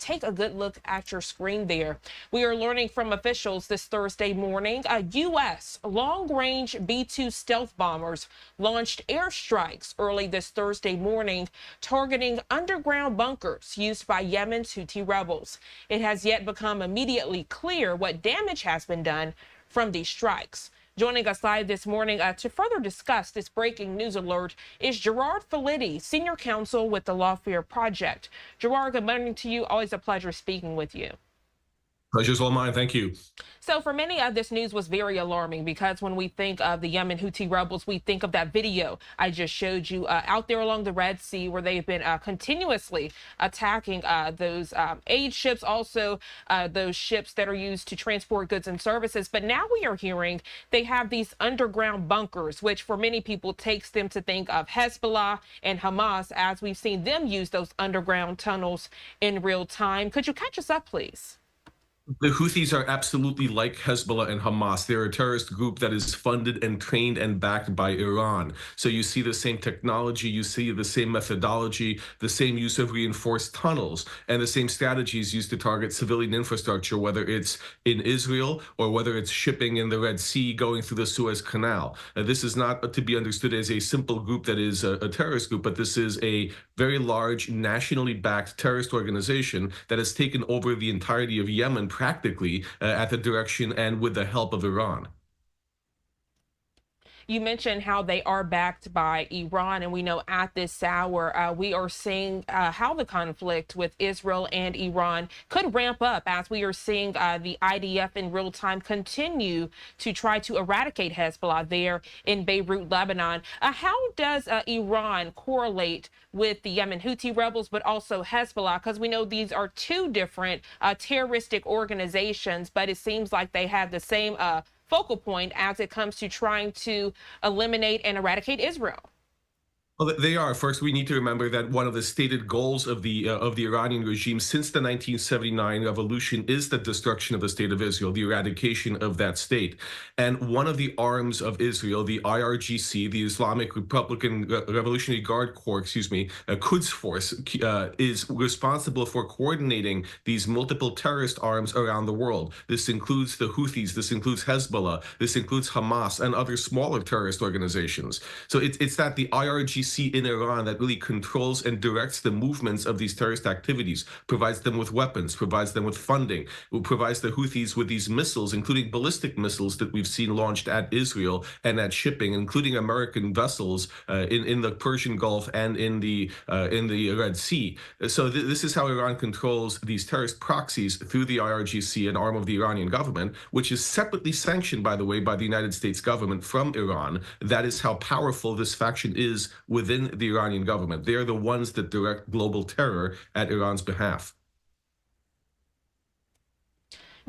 take a good look at your screen there. We are learning from officials this Thursday morning, U.S. long-range B-2 stealth bombers launched airstrikes early this Thursday morning, targeting underground bunkers used by Yemen's Houthi rebels. It has yet become immediately clear what damage has been done from these strikes. Joining us live this morning to further discuss this breaking news alert is Gerard Filitti, Senior Counsel with the Lawfare Project. Gerard, good morning to you. Always a pleasure speaking with you. Pleasure's all mine. Thank you. So for many, this news was very alarming because when we think of the Yemen Houthi rebels, we think of that video I just showed you out there along the Red Sea, where they've been continuously attacking those aid ships, also those ships that are used to transport goods and services. But now we are hearing they have these underground bunkers, which for many people takes them to think of Hezbollah and Hamas, as we've seen them use those underground tunnels in real time. Could you catch us up, please? The Houthis are absolutely like Hezbollah and Hamas. They're a terrorist group that is funded and trained and backed by Iran. So you see the same technology, you see the same methodology, the same use of reinforced tunnels, and the same strategies used to target civilian infrastructure, whether it's in Israel or whether it's shipping in the Red Sea going through the Suez Canal. This is not to be understood as a simple group that is a terrorist group, but this is a very large, nationally backed terrorist organization that has taken over the entirety of Yemen practically at the direction and with the help of Iran. You mentioned how they are backed by Iran, and we know at this hour we are seeing how the conflict with Israel and Iran could ramp up, as we are seeing the IDF in real time continue to try to eradicate Hezbollah there in Beirut, Lebanon. How does Iran correlate with the Yemen Houthi rebels, but also Hezbollah? Because we know these are two different terroristic organizations, but it seems like they have the same focal point as it comes to trying to eliminate and eradicate Israel. Well, they are. First, we need to remember that one of the stated goals of the Iranian regime since the 1979 revolution is the destruction of the state of Israel, the eradication of that state. And one of the arms of Israel, the IRGC, the Islamic Revolutionary Guard Corps, Quds Force, is responsible for coordinating these multiple terrorist arms around the world. This includes the Houthis, this includes Hezbollah, this includes Hamas and other smaller terrorist organizations. So it's that the IRGC in Iran that really controls and directs the movements of these terrorist activities, provides them with weapons, provides them with funding, provides the Houthis with these missiles, including ballistic missiles that we've seen launched at Israel and at shipping, including American vessels in the Persian Gulf and in the Red Sea. So this is how Iran controls these terrorist proxies through the IRGC, an arm of the Iranian government, which is separately sanctioned, by the way, by the United States government from Iran. That is how powerful this faction is within the Iranian government. They are the ones that direct global terror at Iran's behalf.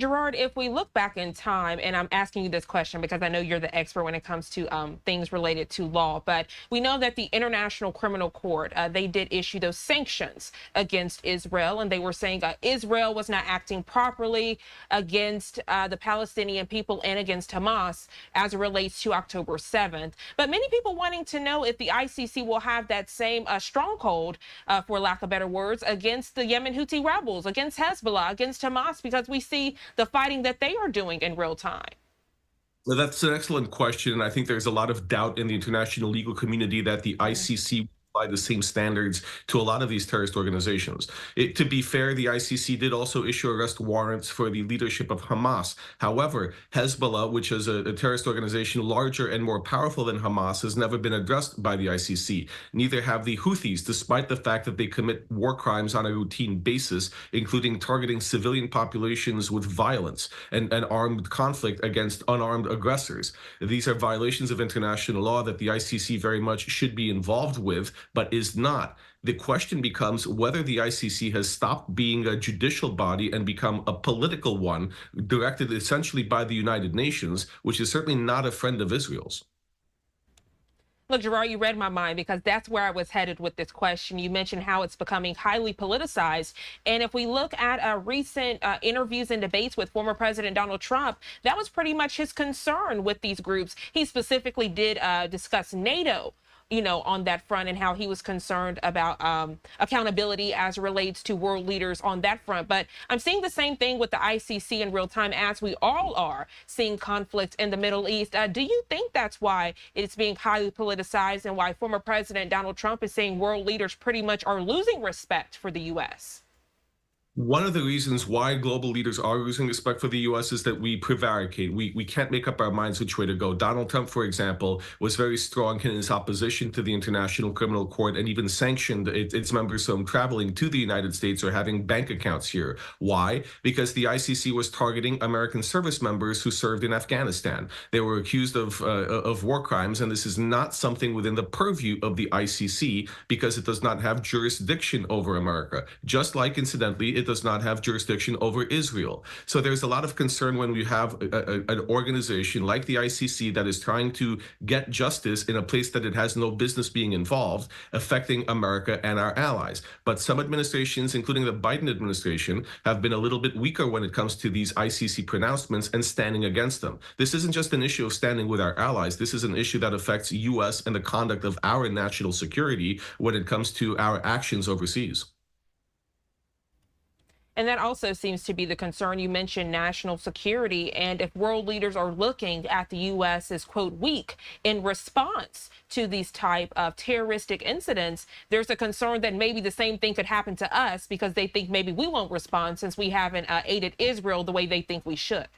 Gerard, if we look back in time, and I'm asking you this question because I know you're the expert when it comes to things related to law, but we know that the International Criminal Court, they did issue those sanctions against Israel, and they were saying Israel was not acting properly against the Palestinian people and against Hamas as it relates to October 7th. But many people wanting to know if the ICC will have that same stronghold, for lack of better words, against the Yemen Houti rebels, against Hezbollah, against Hamas, because we see the fighting that they are doing in real time. Well, that's an excellent question. And I think there's a lot of doubt in the international legal community that the ICC the same standards to a lot of these terrorist organizations. To be fair, the ICC did also issue arrest warrants for the leadership of Hamas. However, Hezbollah, which is a terrorist organization larger and more powerful than Hamas, has never been addressed by the ICC. Neither have the Houthis, despite the fact that they commit war crimes on a routine basis, including targeting civilian populations with violence and armed conflict against unarmed aggressors. These are violations of international law that the ICC very much should be involved with, but is not. The question becomes whether the ICC has stopped being a judicial body and become a political one, directed essentially by the United Nations, which is certainly not a friend of Israel's. Look, Gerard, you read my mind, because that's where I was headed with this question. You mentioned how it's becoming highly politicized. And if we look at recent interviews and debates with former President Donald Trump, that was pretty much his concern with these groups. He specifically did discuss NATO on that front, and how he was concerned about accountability as it relates to world leaders on that front. But I'm seeing the same thing with the ICC in real time, as we all are seeing conflict in the Middle East. Do you think that's why it's being highly politicized, and why former President Donald Trump is saying world leaders pretty much are losing respect for the U.S.? One of the reasons why global leaders are losing respect for the U.S. is that we prevaricate. We can't make up our minds which way to go. Donald Trump, for example, was very strong in his opposition to the International Criminal Court, and even sanctioned its members from traveling to the United States or having bank accounts here. Why? Because the ICC was targeting American service members who served in Afghanistan. They were accused of war crimes, and this is not something within the purview of the ICC, because it does not have jurisdiction over America. Just like, incidentally, it does not have jurisdiction over Israel. So there's a lot of concern when we have an organization like the ICC that is trying to get justice in a place that it has no business being involved, affecting America and our allies. But some administrations, including the Biden administration, have been a little bit weaker when it comes to these ICC pronouncements and standing against them. This isn't just an issue of standing with our allies. This is an issue that affects U.S. and the conduct of our national security when it comes to our actions overseas. And that also seems to be the concern. You mentioned national security. And if world leaders are looking at the U.S. as, quote, weak in response to these type of terroristic incidents, there's a concern that maybe the same thing could happen to us, because they think maybe we won't respond since we haven't aided Israel the way they think we should.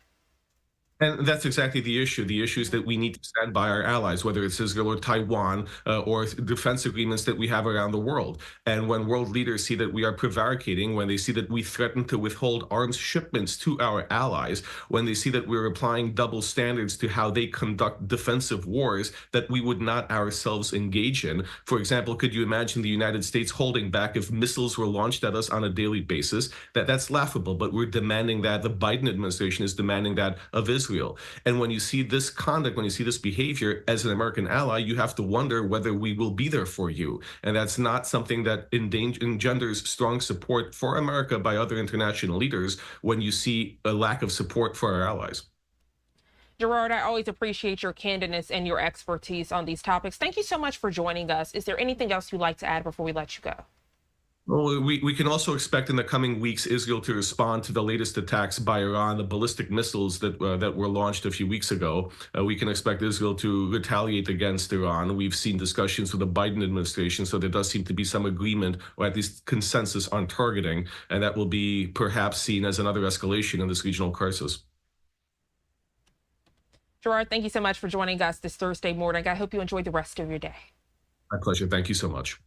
And that's exactly the issue. The issue is that we need to stand by our allies, whether it's Israel or Taiwan, or defense agreements that we have around the world. And when world leaders see that we are prevaricating, when they see that we threaten to withhold arms shipments to our allies, when they see that we're applying double standards to how they conduct defensive wars that we would not ourselves engage in. For example, could you imagine the United States holding back if missiles were launched at us on a daily basis? That's laughable, but we're demanding that. The Biden administration is demanding that of Israel. And when you see this conduct, when you see this behavior as an American ally, you have to wonder whether we will be there for you. And that's not something that engenders strong support for America by other international leaders when you see a lack of support for our allies. Gerard, I always appreciate your candidness and your expertise on these topics. Thank you so much for joining us. Is there anything else you'd like to add before we let you go? Well, we can also expect in the coming weeks Israel to respond to the latest attacks by Iran, the ballistic missiles that were launched a few weeks ago. We can expect Israel to retaliate against Iran. We've seen discussions with the Biden administration, so there does seem to be some agreement, or at least consensus, on targeting, and that will be perhaps seen as another escalation in this regional crisis. Gerard, thank you so much for joining us this Thursday morning. I hope you enjoy the rest of your day. My pleasure. Thank you so much.